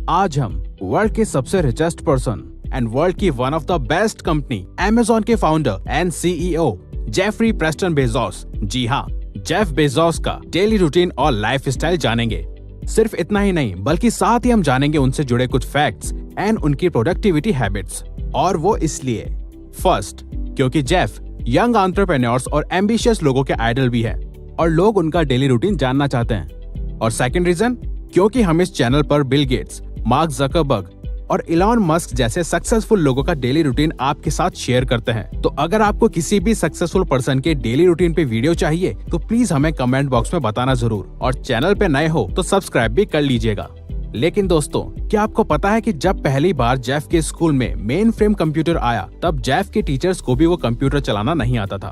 आज हम वर्ल्ड के सबसे रिचेस्ट पर्सन एंड वर्ल्ड की one of the best company Amazon के founder and CEO Jeffrey Preston Bezos, जी हाँ, जेफ बेजोस का डेली रूटीन और लाइफ स्टाइल जानेंगे। सिर्फ इतना ही नहीं बल्कि साथ ही हम जानेंगे उनसे जुड़े कुछ फैक्ट्स एंड उनकी प्रोडक्टिविटी हैबिट्स। और वो इसलिए फर्स्ट, क्योंकि जेफ यंग एंटरप्रेन्योर्स और एम्बिशियस लोगों के आइडल भी है और लोग उनका डेली रूटीन जानना चाहते हैं। और सेकंड रीजन, क्योंकि हम इस चैनल पर बिल गेट्स, मार्क जकरबर्ग और इलॉन मस्क जैसे सक्सेसफुल लोगों का डेली रूटीन आपके साथ शेयर करते हैं। तो अगर आपको किसी भी सक्सेसफुल पर्सन के डेली रूटीन पे वीडियो चाहिए तो प्लीज हमें कमेंट बॉक्स में बताना जरूर, और चैनल पे नए हो तो सब्सक्राइब भी कर लीजिएगा। लेकिन दोस्तों, क्या आपको पता है कि जब पहली बार जेफ के स्कूल में मेन फ्रेम कंप्यूटर आया तब जेफ के टीचर्स को भी वो कंप्यूटर चलाना नहीं आता था।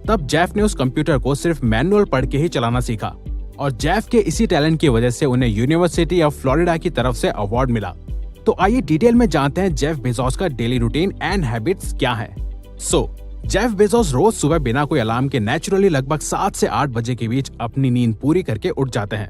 तब जेफ ने उस कंप्यूटर को सिर्फ मैनुअल पढ़ के ही चलाना सीखा और जेफ के इसी टैलेंट की वजह से उन्हें यूनिवर्सिटी ऑफ फ्लोरिडा की तरफ से अवार्ड मिला। तो आइए डिटेल में जानते हैं जेफ बेजोस का डेली रूटीन एंड हैबिट्स क्या है। जेफ बेजोस रोज सुबह बिना कोई अलार्म के नेचुरली लगभग 7 से 8 बजे के बीच अपनी नींद पूरी करके उठ जाते हैं।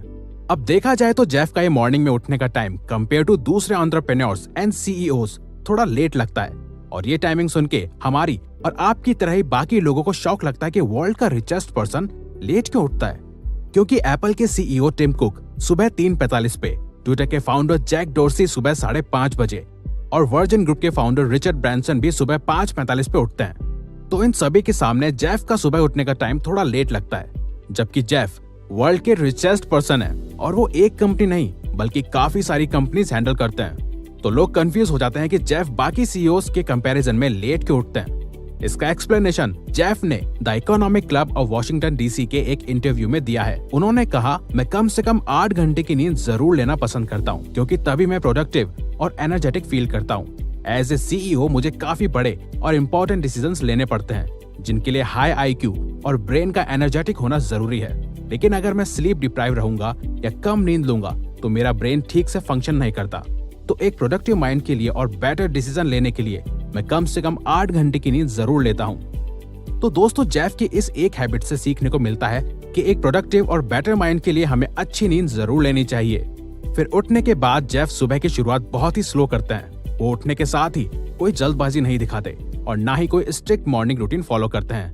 अब देखा जाए तो जेफ का ये मॉर्निंग में उठने का टाइम कंपेयर टू दूसरे एंटरप्रेन्योर्स एंड CEOs थोड़ा लेट लगता है, और ये टाइमिंग सुन के हमारी और आपकी तरह ही बाकी लोगों को शौक लगता है कि वर्ल्ड का रिचेस्ट पर्सन लेट क्यों उठता है। क्योंकि एप्पल के CEO टिम कुक सुबह 3:45 पे, ट्विटर के फाउंडर जैक डोर्सी सुबह 5:30 बजे और वर्जिन ग्रुप के फाउंडर रिचर्ड ब्रांसन भी सुबह 5:45 पे उठते हैं। तो इन सभी के सामने जेफ का सुबह उठने का टाइम थोड़ा लेट लगता है, जबकि जेफ वर्ल्ड के रिचेस्ट पर्सन है और वो एक कंपनी नहीं बल्कि काफी सारी कंपनीज हैंडल करते हैं। तो लोग कंफ्यूज हो जाते हैं कि जेफ बाकी CEOs के कंपैरिजन में लेट क्यों उठते हैं। इसका एक्सप्लेनेशन जेफ ने the economic club of Washington DC के एक इंटरव्यू में दिया है। उन्होंने कहा, मैं कम से कम 8 घंटे की नींद जरूर लेना पसंद करता हूँ, क्योंकि तभी मैं प्रोडक्टिव और एनर्जेटिक फील करता हूँ। एज ए CEO मुझे काफी बड़े और इम्पोर्टेंट डिसीजंस लेने पड़ते हैं, जिनके लिए हाई IQ और ब्रेन का एनर्जेटिक होना जरूरी है। लेकिन अगर मैं स्लीप डिप्राइव रहूंगा या कम नींद लूंगा तो मेरा ब्रेन ठीक से फंक्शन नहीं करता। तो एक प्रोडक्टिव माइंड के लिए और बेटर डिसीजन लेने के लिए मैं कम से कम 8 घंटे की नींद जरूर लेता हूँ। तो दोस्तों, जेफ की इस एक हैबिट से सीखने को मिलता है कि एक प्रोडक्टिव और बेटर माइंड के लिए हमें अच्छी नींद जरूर लेनी चाहिए। फिर उठने के बाद जेफ सुबह की शुरुआत बहुत ही स्लो करते हैं। वो उठने के साथ ही कोई जल्दबाजी नहीं दिखाते और ना ही कोई स्ट्रिक्ट मॉर्निंग रूटीन फॉलो करते हैं,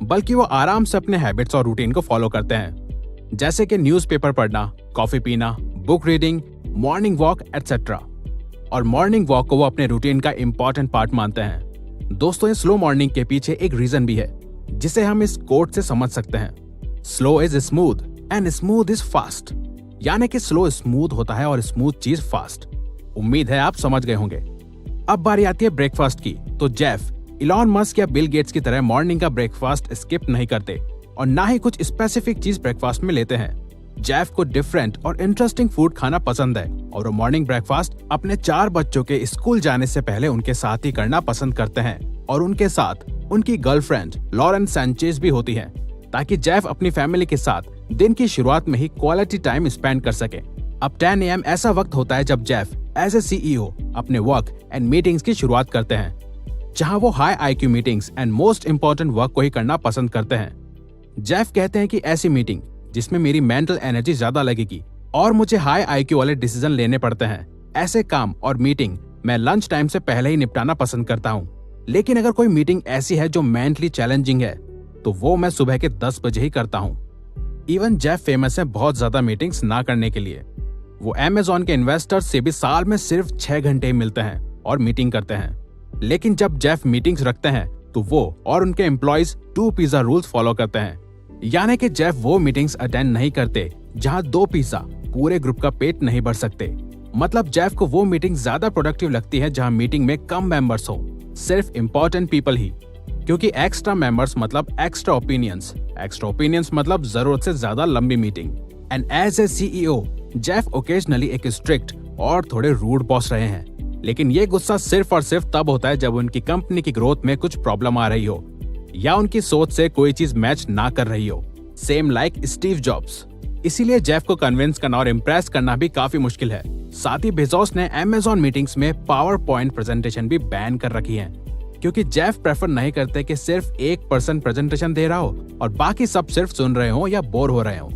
बल्कि वो आराम से अपने हैबिट्स और रूटीन को फॉलो करते हैं, जैसे कि न्यूज़पेपर पढ़ना, कॉफी पीना, book reading, morning walk etcetera. और मॉर्निंग वॉक को वो अपने रूटीन का इम्पोर्टेंट पार्ट मानते हैं। दोस्तों, इस स्लो मॉर्निंग के पीछे एक रीजन भी है, जिसे हम इस कोट से समझ सकते हैं। Slow is smooth and smooth is fast. यानी कि स्लो स्मूथ होता है और स्मूथ चीज फास्ट। उम्मीद है आप समझ गए होंगे। अब बारी आती है ब्रेकफास्ट की। तो जेफ इलॉन मस्क या बिल गेट्स की तरह मॉर्निंग का ब्रेकफास्ट स्किप नहीं करते और ना ही कुछ स्पेसिफिक चीज ब्रेकफास्ट में लेते हैं। जेफ को डिफरेंट और इंटरेस्टिंग फूड खाना पसंद है और वो मॉर्निंग ब्रेकफास्ट अपने 4 बच्चों के स्कूल जाने से पहले उनके साथ ही करना पसंद करते हैं, और उनके साथ उनकी गर्लफ्रेंड लॉरेन सैंचेज भी होती है, ताकि जेफ अपनी फैमिली के साथ दिन की शुरुआत में ही क्वालिटी टाइम स्पेंड कर सके। अब 10 AM ऐसा वक्त होता है जब जेफ एज ए CEO अपने वर्क एंड मीटिंग्स की शुरुआत करते हैं, जहां वो high IQ meetings and most important work को ही करना पसंद करते हैं। जेफ कहते हैं कि ऐसी मीटिंग जिसमें मेरी मेंटल एनर्जी ज्यादा लगेगी और मुझे हाई IQ वाले डिसीजन लेने पड़ते हैं, ऐसे काम और मीटिंग मैं लंच टाइम से पहले ही निपटाना पसंद करता हूँ। लेकिन अगर कोई मीटिंग ऐसी है जो मेंटली चैलेंजिंग है तो वो मैं सुबह के 10 बजे ही करता हूँ। इवन जेफ फेमस है बहुत ज्यादा मीटिंग्स ना करने के लिए। वो Amazon के इन्वेस्टर्स से भी साल में सिर्फ 6 घंटे ही मिलते हैं और मीटिंग करते हैं। लेकिन जब जेफ मीटिंग्स रखते हैं तो वो और उनके एम्प्लॉइज 2 पिज्जा रूल्स फॉलो करते हैं। यानी कि जेफ वो मीटिंग्स अटेंड नहीं करते जहां 2 पिज्जा पूरे ग्रुप का पेट नहीं भर सकते। मतलब जेफ को वो मीटिंग ज्यादा प्रोडक्टिव लगती है जहां मीटिंग में कम मेंबर्स हो, सिर्फ इम्पोर्टेंट पीपल ही। क्योंकि एक्स्ट्रा मेंबर्स मतलब एक्स्ट्रा ओपिनियंस मतलब जरूरत से ज्यादा लंबी meeting. And as a CEO Jeff occasionally एक स्ट्रिक्ट और थोड़े रूड बॉस रहे हैं, लेकिन ये गुस्सा सिर्फ और सिर्फ तब होता है जब उनकी कंपनी की ग्रोथ में कुछ प्रॉब्लम आ रही हो या उनकी सोच से कोई चीज मैच ना कर रही हो। Same like Steve jobs. इसीलिए जेफ को कन्विंस करना और इम्प्रेस करना भी काफी मुश्किल है। साथ ही बेजोस ने Amazon मीटिंग्स में पावर पॉइंट प्रेजेंटेशन भी बैन कर रखी है, क्योंकि जेफ प्रेफर नहीं करते कि सिर्फ एक पर्सन प्रेजेंटेशन दे रहा हो और बाकी सब सिर्फ सुन रहे हो या बोर हो रहे हो।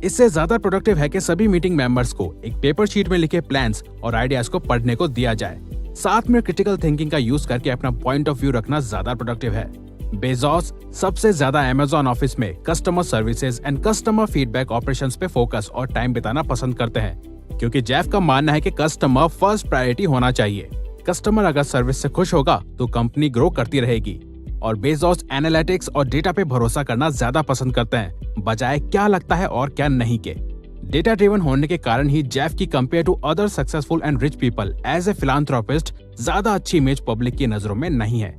इससे ज्यादा प्रोडक्टिव है कि सभी मीटिंग मेंबर्स को एक पेपर शीट में लिखे प्लान्स और आइडियाज को पढ़ने को दिया जाए। साथ में क्रिटिकल थिंकिंग का यूज करके अपना पॉइंट ऑफ व्यू रखना ज्यादा प्रोडक्टिव है। बेजोस सबसे ज्यादा अमेज़न ऑफिस में customer services and customer feedback operations पे फोकस और टाइम बिताना पसंद करते हैं, क्योंकि जेफ का मानना है कि कस्टमर फर्स्ट प्रायोरिटी होना चाहिए। कस्टमर अगर सर्विस से खुश होगा तो कंपनी ग्रो करती रहेगी। और बेजोस एनालिटिक्स और डेटा पे भरोसा करना ज्यादा पसंद करते हैं, बजाय क्या लगता है और क्या नहीं के। डेटा ड्रिवन होने के कारण ही जेफ की compare to other successful and rich people as a philanthropist ज्यादा अच्छी इमेज पब्लिक की नजरों में नहीं है,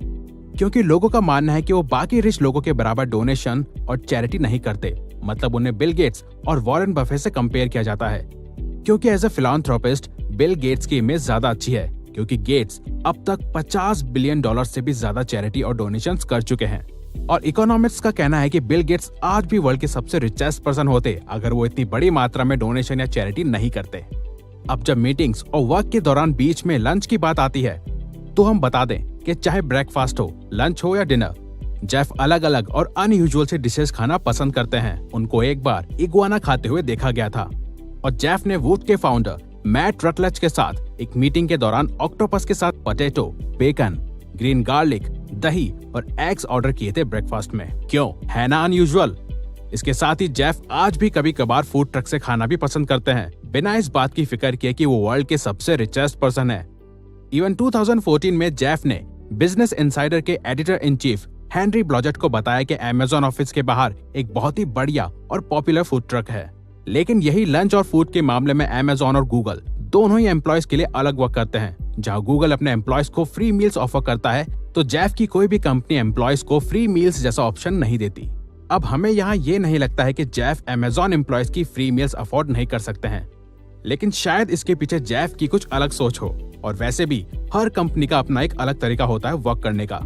क्योंकि लोगों का मानना है कि वो बाकी रिच लोगों के बराबर डोनेशन और चैरिटी नहीं करते। मतलब उन्हें बिल गेट्स और वॉरेन बफे से कंपेयर किया जाता है, क्योंकि as a philanthropist Bill Gates की इमेज ज्यादा अच्छी है, क्योंकि गेट्स अब तक $50 बिलियन से भी ज्यादा चैरिटी और डोनेशंस कर चुके हैं। और इकोनॉमिस्ट्स का कहना है कि बिल गेट्स आज भी वर्ल्ड के सबसे रिचेस्ट पर्सन होते अगर वो इतनी बड़ी मात्रा में डोनेशन या चैरिटी नहीं करते। अब जब मीटिंग्स और वर्क के दौरान बीच में लंच की बात आती है, तो हम बता दें कि चाहे ब्रेकफास्ट हो, लंच हो या डिनर, जेफ अलग अलग और अनयूजुअल से डिशेस खाना पसंद करते हैं। उनको एक बार इगुआना खाते हुए देखा गया था, और जेफ ने वूट के फाउंडर मैट रटलेज के साथ एक मीटिंग के दौरान ऑक्टोपस के साथ पोटैटो, बेकन, ग्रीन गार्लिक, दही और एग्स ऑर्डर किए थे ब्रेकफास्ट में। क्यों, है ना अनयूजुअल। इसके साथ ही जेफ आज भी कभी कभार फूड ट्रक से खाना भी पसंद करते हैं, बिना इस बात की फिक्र किए कि वो वर्ल्ड के सबसे रिचेस्ट पर्सन है। इवन 2014 में जेफ ने बिजनेस इनसाइडर के एडिटर इन चीफ हेनरी ब्लॉजेट को बताया कि अमेज़न ऑफिस के बाहर एक बहुत ही बढ़िया और पॉपुलर फूड ट्रक है। लेकिन यही लंच और फूड के मामले में अमेज़न और गूगल दोनों ही एम्प्लॉयज के लिए अलग वर्क करते हैं। जहां गूगल अपने एम्प्लॉयज को फ्री मील्स ऑफर करता है, तो जेफ की कोई भी कंपनी एम्प्लॉयज को फ्री मील्स जैसा ऑप्शन नहीं देती। अब हमें यहाँ ये नहीं लगता है कि जेफ अमेज़न एम्प्लॉयज की फ्री मील्स अफोर्ड नहीं कर सकते हैं, लेकिन शायद इसके पीछे जेफ की कुछ अलग सोच हो। और वैसे भी हर कंपनी का अपना एक अलग तरीका होता है वर्क करने का।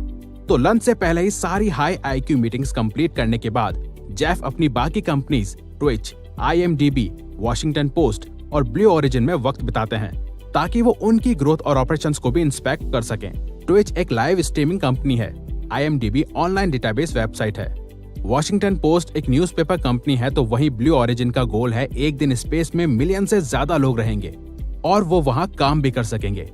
तो लंच से पहले ही सारी हाई IQ मीटिंग्स कंप्लीट करने के बाद जेफ अपनी बाकी companies Twitch, IMDb, Washington post और ब्लू ओरिजिन में वक्त बिताते हैं, ताकि वो उनकी ग्रोथ और ऑपरेशंस को भी इंस्पेक्ट कर सकें। ट्विच एक लाइव स्ट्रीमिंग कंपनी है, IMDb ऑनलाइन डेटाबेस वेबसाइट है, वॉशिंगटन पोस्ट एक न्यूज़पेपर कंपनी है, तो वहीं ब्लू ओरिजिन का गोल है एक दिन स्पेस में मिलियन से ज्यादा लोग रहेंगे और वो वहां काम भी कर सकेंगे।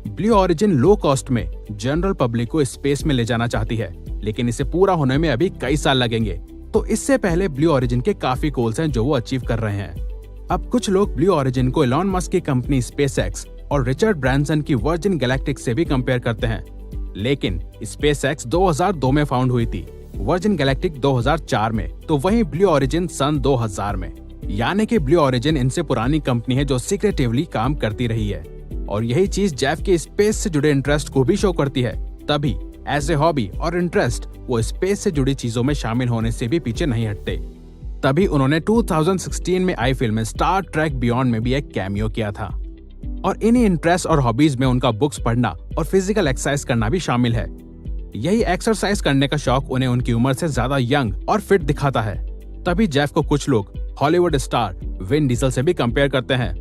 ब्लू ओरिजिन लो कॉस्ट में जनरल पब्लिक को स्पेस में ले जाना चाहती है, लेकिन इसे पूरा होने में अभी कई साल लगेंगे। तो इससे पहले ब्लू ओरिजिन के काफी गोल्स हैं जो वो अचीव कर रहे हैं। अब कुछ लोग ब्लू ओरिजिन को एलॉन मस्क की कंपनी स्पेसएक्स और रिचर्ड ब्रांसन की वर्जिन गैलेक्टिक से भी कंपेयर करते हैं, लेकिन स्पेसएक्स 2002 में फाउंड हुई थी, वर्जिन गैलेक्टिक 2004 में, तो वहीं ब्लू ओरिजिन सन 2000 में। यानी कि ब्लू ओरिजिन इनसे पुरानी कंपनी है जो सीक्रेटिवली काम करती रही है। और यही चीज जेफ के स्पेस से जुड़े इंटरेस्ट को भी शो करती है। तभी एज ए हॉबी और इंटरेस्ट वो स्पेस से जुड़ी चीजों में शामिल होने से भी पीछे नहीं हटते। तभी उन्होंने 2016 में आई फिल्म स्टार ट्रेक बियॉन्ड में भी एक कैमियो किया था। और इन्हीं इंटरेस्ट और हॉबीज में उनका बुक्स पढ़ना और फिजिकल एक्सरसाइज करना भी शामिल है। यही एक्सरसाइज करने का शौक उन्हें उनकी उम्र से ज्यादा यंग और फिट दिखाता है। तभी जेफ को कुछ लोग हॉलीवुड स्टार विन डीजल से भी कंपेयर करते हैं।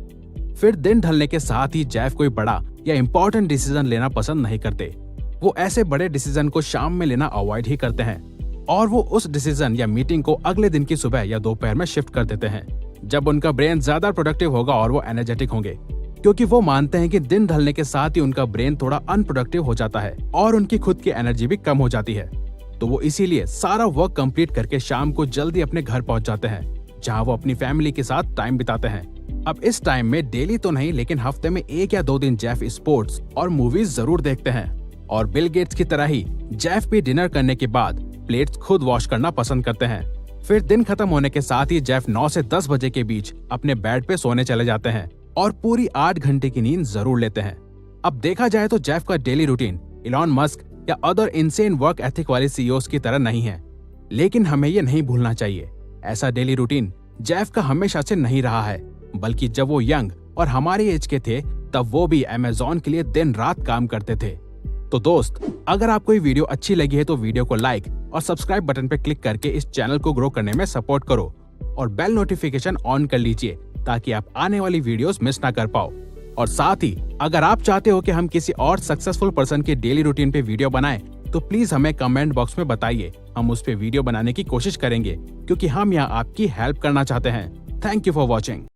फिर दिन ढलने के साथ ही जेफ कोई बड़ा या इम्पोर्टेंट डिसीजन लेना पसंद नहीं करते। वो ऐसे बड़े डिसीजन को शाम में लेना अवॉइड ही करते हैं, और वो उस डिसीजन या मीटिंग को अगले दिन की सुबह या दोपहर में शिफ्ट कर देते हैं, जब उनका ब्रेन ज्यादा प्रोडक्टिव होगा और वो एनर्जेटिक होंगे, क्योंकि वो मानते हैं कि दिन ढलने के साथ ही उनका ब्रेन थोड़ा अनप्रोडक्टिव हो जाता है और उनकी खुद की एनर्जी भी कम हो जाती है। तो वो इसीलिए सारा वर्क कंप्लीट करके शाम को जल्दी अपने घर पहुंच जाते हैं, जहां वो अपनी फैमिली के साथ टाइम बिताते हैं। अब इस टाइम में डेली तो नहीं, लेकिन हफ्ते में 1 या 2 दिन जेफ स्पोर्ट्स और मूवीज जरूर देखते हैं। और बिल गेट्स की तरह ही जेफ भी डिनर करने के बाद प्लेट्स खुद वॉश करना पसंद करते हैं। फिर दिन खत्म होने के साथ ही जेफ 9 से 10 बजे के बीच अपने बेड पे सोने चले जाते हैं और पूरी 8 घंटे की नींद जरूर लेते हैं। अब देखा जाए तो जेफ का डेली रूटीन इलॉन मस्क या अदर इनसेन वर्क एथिक वाले सीईओज की तरह नहीं है, लेकिन हमें ये नहीं भूलना चाहिए, ऐसा डेली रूटीन जेफ का हमेशा से नहीं रहा है, बल्कि जब वो यंग और हमारी एज के थे तब वो भी अमेज़न के लिए दिन रात काम करते थे। तो दोस्त, अगर आपको ये वीडियो अच्छी लगी है तो वीडियो को लाइक और सब्सक्राइब बटन पर क्लिक करके इस चैनल को ग्रो करने में सपोर्ट करो और बेल नोटिफिकेशन ऑन कर लीजिए ताकि आप आने वाली वीडियोस मिस ना कर पाओ। और साथ ही अगर आप चाहते हो कि हम किसी और सक्सेसफुल पर्सन के डेली रूटीन पे वीडियो बनाएं, तो प्लीज हमें कमेंट बॉक्स में बताइए, हम उस पे वीडियो बनाने की कोशिश करेंगे, क्योंकि हम यहाँ आपकी हेल्प करना चाहते हैं। Thank you for watching.